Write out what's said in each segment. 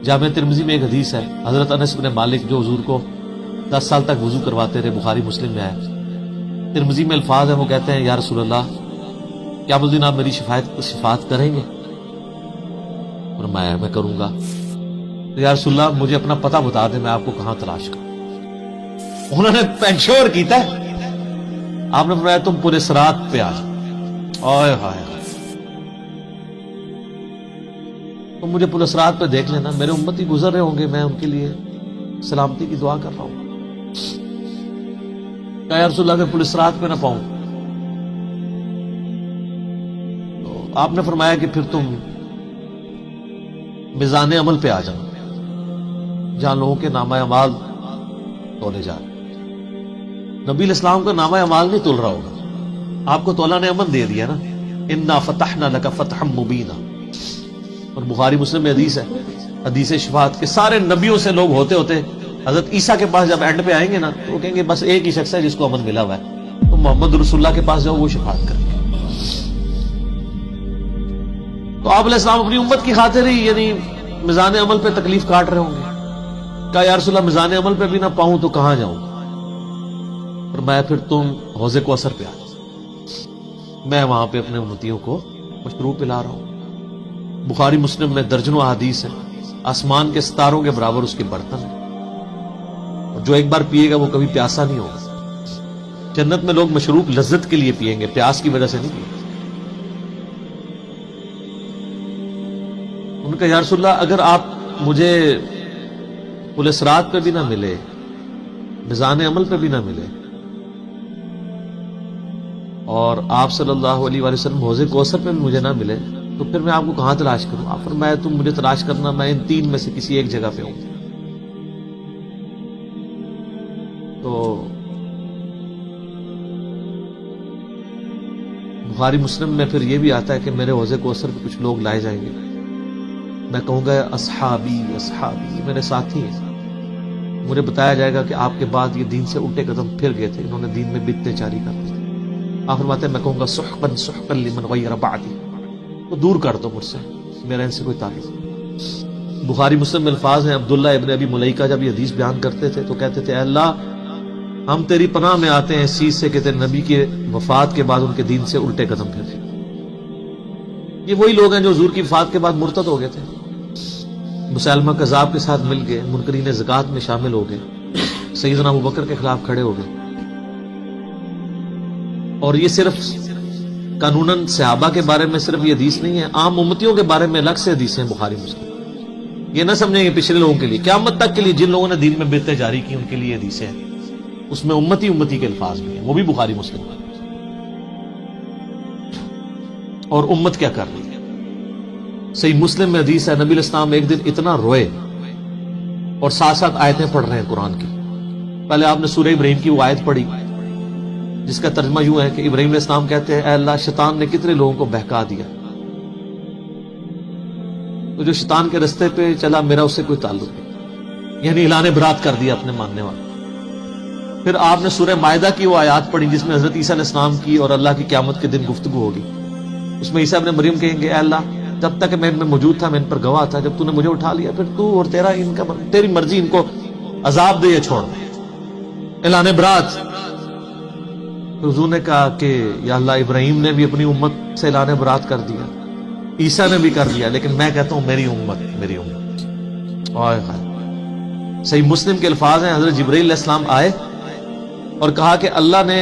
جامع ترمذی میں ایک حدیث ہے، حضرت انس بن مالک جو حضور کو 10 سال تک وضو کرواتے رہے، بخاری مسلم میں ہے، ترمذی میں الفاظ ہیں، وہ کہتے ہیں یا رسول اللہ کیا اس دن آپ میری شفاعت کریں گے؟ فرمایا میں کروں گا۔ تو یا رسول اللہ مجھے اپنا پتہ بتا دیں، میں آپ کو کہاں تلاش کروں؟ انہوں نے پینشور کیتا ہے، آپ نے فرمایا تم پورے صراط پہ آ جاؤ۔ آئے ہائے، تم مجھے پورے صراط پہ دیکھ لینا، میرے امتی گزر رہے ہوں گے، میں ان کے لیے سلامتی کی دعا کر رہا ہوں۔ کہا یا رسول اللہ میں پورے صراط پہ نہ پاؤں؟ تو آپ نے فرمایا کہ پھر تم میزان عمل پہ آ جاؤ، جہاں لوگوں کے نامہ اعمال تولے جا رہے۔ نبی علیہ السلام کا نامہ اعمال نہیں تول رہا ہوگا، آپ کو تو اللہ نے امن دے دیا نا، انا فتحنا لک فتحا مبینا۔ اور بخاری مسلم میں حدیث ہے، حدیث شفاعت کے سارے نبیوں سے لوگ ہوتے ہوتے حضرت عیسیٰ کے پاس جب اینڈ پہ آئیں گے نا تو وہ کہیں گے بس ایک ہی شخص ہے جس کو امن ملا ہوا ہے، تو محمد رسول اللہ کے پاس جاؤ، وہ شفاعت کریں گے۔ تو آپ علیہ السلام اپنی امت کی خاطر ہی یعنی میزان عمل پہ تکلیف کاٹ رہے ہوں گے۔ کہا یا رسول اللہ میزان عمل پہ بھی نہ پاؤں تو کہاں جاؤں؟ فرمایا پھر تم حوض کوثر پہ آ جاؤ، میں وہاں پہ اپنے امتیوں کو مشروب پلا رہا ہوں۔ بخاری مسلم میں درجنوں احادیث ہیں، آسمان کے ستاروں کے برابر اس کے برتن ہیں، اور جو ایک بار پیے گا وہ کبھی پیاسا نہیں ہوگا۔ جنت میں لوگ مشروب لذت کے لیے پیئیں گے، پیاس کی وجہ سے نہیں پیئیں گے۔ ان کا یا رسول اللہ اگر آپ مجھے پل صراط پہ بھی نہ ملے، میزان عمل پہ بھی نہ ملے، اور آپ صلی اللہ علیہ وآلہ وسلم حوض کوثر پہ بھی مجھے نہ ملے، تو پھر میں آپ کو کہاں تلاش کروں؟ آپ فرمایا تم مجھے تلاش کرنا، میں ان تین میں سے کسی ایک جگہ پہ ہوں۔ تو بخاری مسلم میں پھر یہ بھی آتا ہے کہ میرے حوض کوثر پہ کچھ لوگ لائے جائیں گے، میں کہوں گا اصحابی اصحابی، یہ میرے ساتھی ہیں۔ مجھے بتایا جائے گا کہ آپ کے بعد یہ دین سے الٹے قدم پھر گئے تھے، انہوں نے دین میں بدعتیں جاری کر دی۔ آپ فرماتے ہیں میں کہوں گا سحقا سحقا لمن غیر بعدی، تو دور کر دو مجھ سے، میرا ان سے کوئی تعلق نہیں۔ بخاری مسلم میں الفاظ ہیں، عبداللہ ابن ابی ملیکہ جب یہ حدیث بیان کرتے تھے تو کہتے تھے اے اللہ ہم تیری پناہ میں آتے ہیں اس چیز سے کہ تیرے نبی کے وفات کے بعد ان کے دین سے الٹے قدم پھر گئے۔ یہ وہی لوگ ہیں جو حضور کی وفات کے بعد مرتد ہو گئے تھے، مسلمہ کذاب کے ساتھ مل گئے، منکرین زکوٰۃ میں شامل ہو گئے، سیدنا ابوبکر کے خلاف کھڑے ہو گئے۔ اور یہ صرف قانوناً صحابہ کے بارے میں صرف یہ حدیث نہیں ہے، عام امتیوں کے بارے میں الگ سے حدیثیں ہیں بخاری مسلم۔ یہ نہ سمجھیں گے پچھلے لوگوں کے لیے، قیامت تک کے لیے جن لوگوں نے دین میں بدعتیں جاری کی ان کے لیے حدیثیں ہیں، اس میں امتی امتی کے الفاظ بھی ہیں، وہ بھی بخاری مسلم ہیں۔ اور امت کیا کر رہی ہے؟ صحیح مسلم میں حدیث ہے، نبی علیہ السلام ایک دن اتنا روئے اور ساتھ ساتھ آیتیں پڑھ رہے ہیں قرآن کی۔ پہلے آپ نے سورہ ابراہیم کی وہ آیت پڑھی جس کا ترجمہ یوں ہے کہ ابراہیم علیہ السلام کہتے ہیں اے اللہ شیطان نے کتنے لوگوں کو بہکا دیا، تو جو شیطان کے رستے پہ چلا میرا اس سے کوئی تعلق نہیں، یعنی اعلان برات کر دیا اپنے ماننے والے۔ پھر آپ نے سورہ مائدہ کی وہ آیات پڑھی جس میں حضرت عیسیٰ علیہ السلام کی اور اللہ کی قیامت کے دن گفتگو ہوگی۔ اس میں عیسیٰ ابن مریم کہیں گے اے اللہ جب تک میں ان میں موجود تھا میں ان پر گواہ تھا، جب تو نے مجھے اٹھا لیا پھر تو اور تیری مرضی ان کو عذاب دے یا چھوڑ دے، اعلان برات۔ حضور نے کہا کہ یا اللہ ابراہیم نے بھی اپنی امت سے اعلان برات کر دیا، عیسیٰ نے بھی کر دیا، لیکن میں کہتا ہوں میری امت میری امت۔ صحیح مسلم کے الفاظ ہیں، حضرت جبرائیل علیہ السلام آئے اور کہا کہ اللہ نے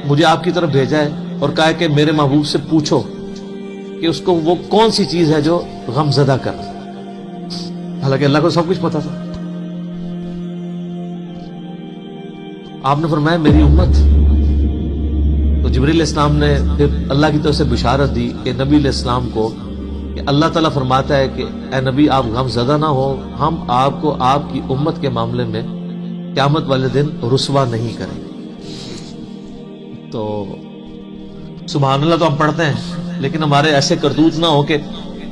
مجھے آپ کی طرف بھیجا ہے اور کہا کہ میرے محبوب سے پوچھو کہ اس کو وہ کون سی چیز ہے جو غم زدہ کر، حالانکہ اللہ کو سب کچھ پتا تھا۔ آپ نے فرمایا میری امت۔ تو جبرائیل علیہ السلام نے پھر اللہ کی طرف سے بشارت دی کہ نبی علیہ السلام کو کہ اللہ تعالیٰ فرماتا ہے کہ اے نبی آپ غم زدہ نہ ہو، ہم آپ کو آپ کی امت کے معاملے میں قیامت والے دن رسوا نہیں کریں گے۔ تو سبحان اللہ تو ہم پڑھتے ہیں، لیکن ہمارے ایسے کرتوت نہ ہو کہ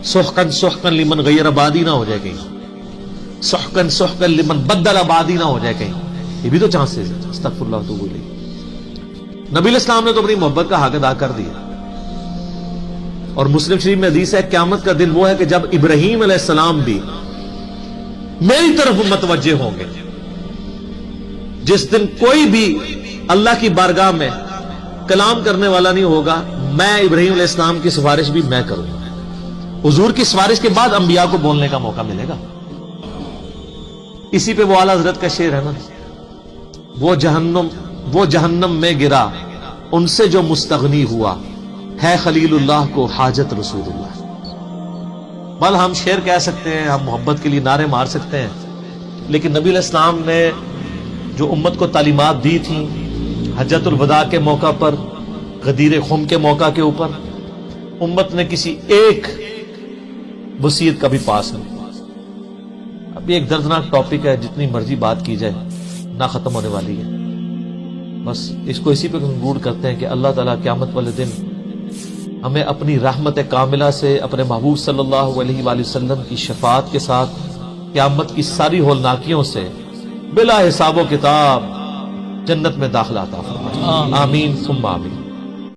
سحقن سحقن لمن غیر آبادی نہ ہو جائے کہیں، سحقن سحقن لمن بدل آبادی نہ ہو جائے کہیں، یہ بھی تو چانسز ہے۔ استغفر اللہ تو بولے نبی علیہ السلام نے تو اپنی محبت کا حق ادا کر دیا۔ اور مسلم شریف میں حدیث ہے قیامت کا دن وہ ہے کہ جب ابراہیم علیہ السلام بھی میری طرف متوجہ ہوں گے. جس دن کوئی بھی اللہ کی بارگاہ میں کلام کرنے والا نہیں ہوگا، میں ابراہیم علیہ السلام کی سفارش بھی میں کروں گا. حضور کی سفارش کے بعد انبیاء کو بولنے کا موقع ملے گا. اسی پہ وہ اعلیٰ حضرت کا شعر ہے نا، وہ جہنم میں گرا ان سے جو مستغنی ہوا، ہے خلیل اللہ کو حاجت رسول اللہ. بل ہم شعر کہہ سکتے ہیں، ہم محبت کے لیے نعرے مار سکتے ہیں، لیکن نبی علیہ السلام نے جو امت کو تعلیمات دی تھیں حجۃ الوداع کے موقع پر، غدیر خم کے موقع کے اوپر، امت نے کسی ایک وصیت کا بھی پاس نہیں. اب یہ ایک دردناک ٹاپک ہے، جتنی مرضی بات کی جائے نہ ختم ہونے والی ہے. بس اس کو اسی پہ کنکلوڈ کرتے ہیں کہ اللہ تعالیٰ قیامت والے دن ہمیں اپنی رحمت کاملہ سے اپنے محبوب صلی اللہ علیہ وآلہ وسلم کی شفاعت کے ساتھ قیامت کی ساری ہولناکیوں سے بلا حساب و کتاب جنت میں داخلہ عطا فرمائے. آمین ثم آمین.